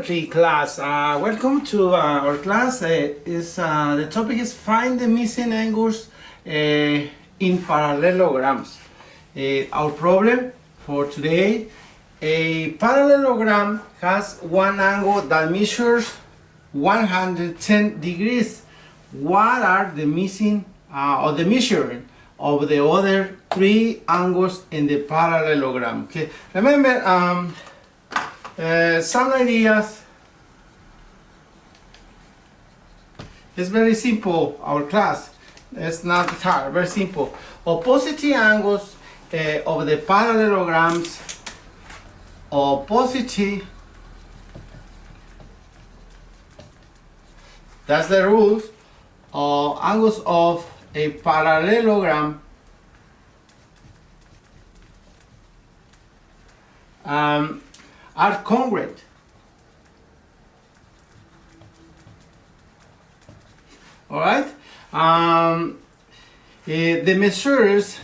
Class, welcome to our class. The topic is find the missing angles in parallelograms. Our problem for today: a parallelogram has one angle that measures 110 degrees. What are the missing or the measuring of the other three angles in the parallelogram? Okay, remember. Some ideas. It's very simple, our class. It's not hard, very simple. Opposite angles of the parallelograms. Opposite. That's the rules. Angles of a parallelogram. Are congruent. All right. The measures.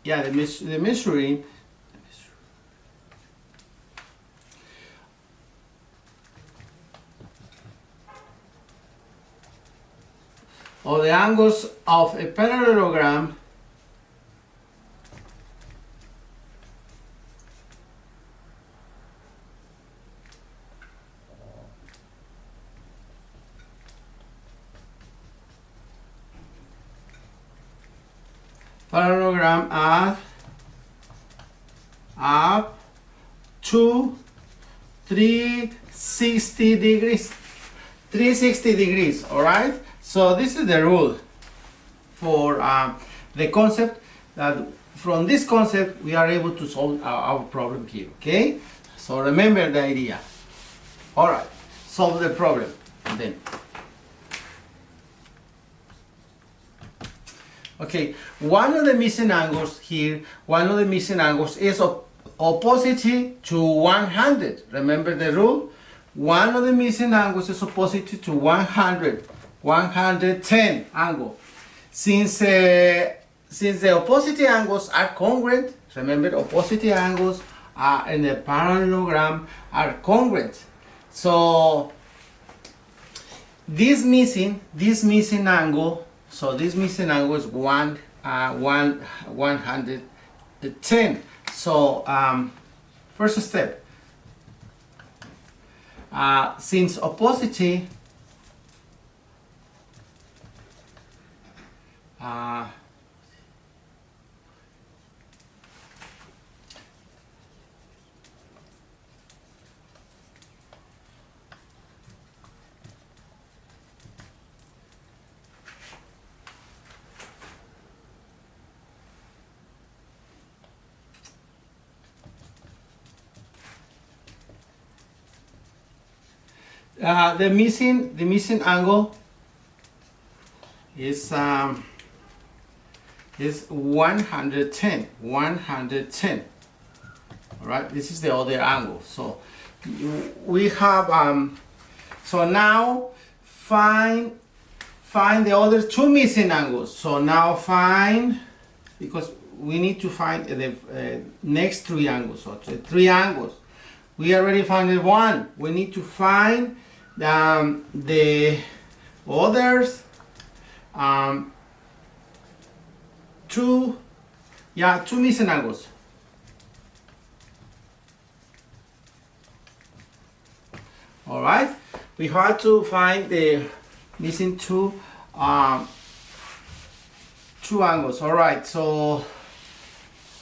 Yeah, the measuring. Of the angles of a parallelogram. Parallelogram up to 360 degrees. 360 degrees, all right? So this is the rule for the concept, that from this concept we are able to solve our problem here, okay? So remember the idea. All right, solve the problem then. Okay, one of the missing angles here, one of the missing angles is opposite to 100. Remember the rule? One of the missing angles is opposite to 110 angle. Since the opposite angles are congruent, remember opposite angles in the parallelogram are congruent. So this missing angle. So this missing angle is 110. So first step, since opposite the missing angle is 110. All right, this is the other angle. So we have so now find the other two missing angles. So now find, because we need to find the next three angles. So three angles. We already found one. We need to find the others two missing angles. All right, we have to find the missing two angles. All right, so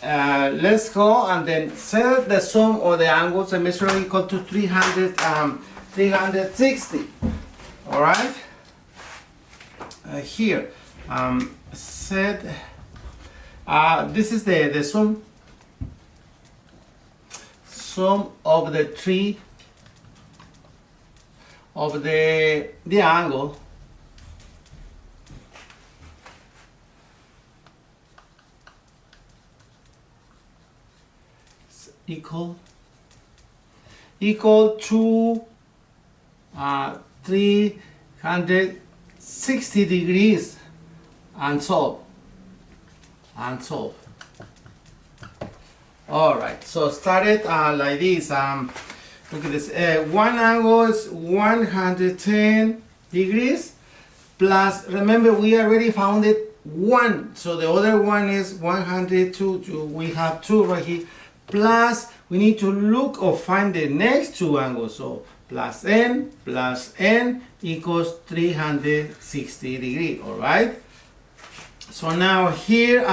let's go and then set the sum of the angles and measure equal to 360. All right, here set this is the sum of the three of the angle equal to 360 degrees, and solve. All right, so started like this. Look at this. One angle is 110 degrees plus, remember we already found it 1, so the other one is 102. We have 2 right here. Plus, we need to look or find the next 2 angles. So plus n equals 360 degrees. All right. So now here,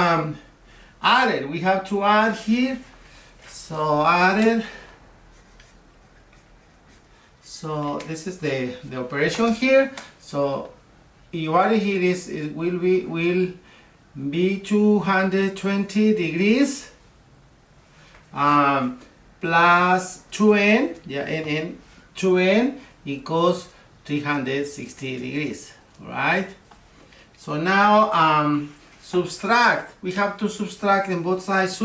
added. We have to add here. So added. So this is the operation here. So you add here it will be 220 degrees plus 2n, yeah, n 2n equals 360 degrees. All right. So now subtract. We have to subtract in both sides.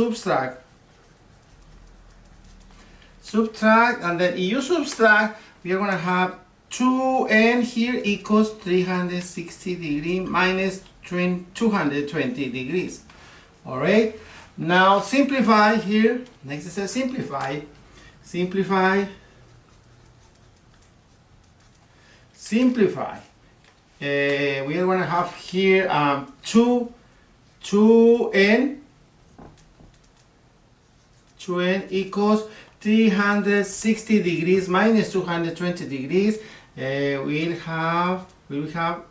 Subtract, and then if you subtract, we are going to have 2n here equals 360 degrees minus 220 degrees. All right. Now simplify here. Next is a simplify. Simplify. We are going to have here 2n equals 360 degrees minus 220 degrees. We will have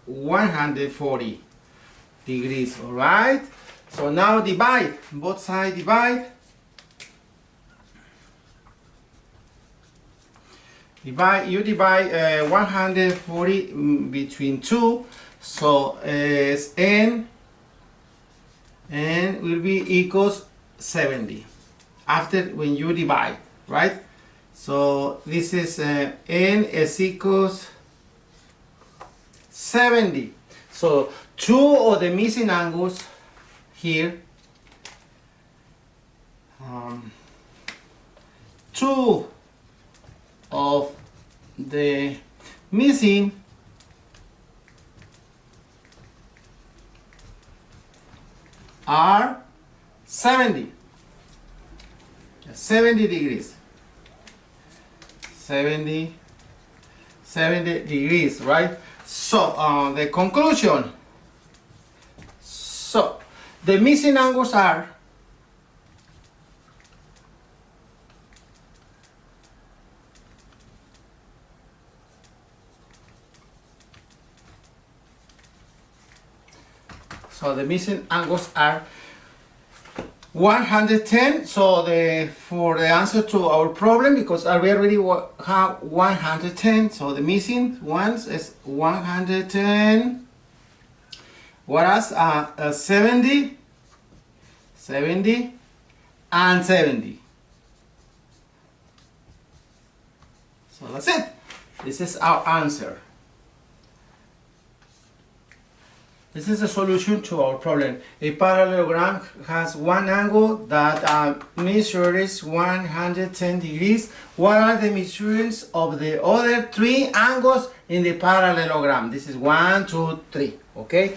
140 degrees. All right. So now divide. Both sides divide. You divide 140 between 2, so n will be equals 70 after when you divide, right? So this is n is equals 70. So 2 of the missing angles here, 2 of the missing are 70 degrees. 70 degrees, right? So the conclusion. So the missing angles are So the missing angles are 110. So for the answer to our problem, because we already have 110, so the missing ones is 110. Whereas 70, and 70. So that's it. This is our answer. This is the solution to our problem. A parallelogram has one angle that measures 110 degrees. What are the measurements of the other 3 angles in the parallelogram? This is 1, 2, 3. Okay.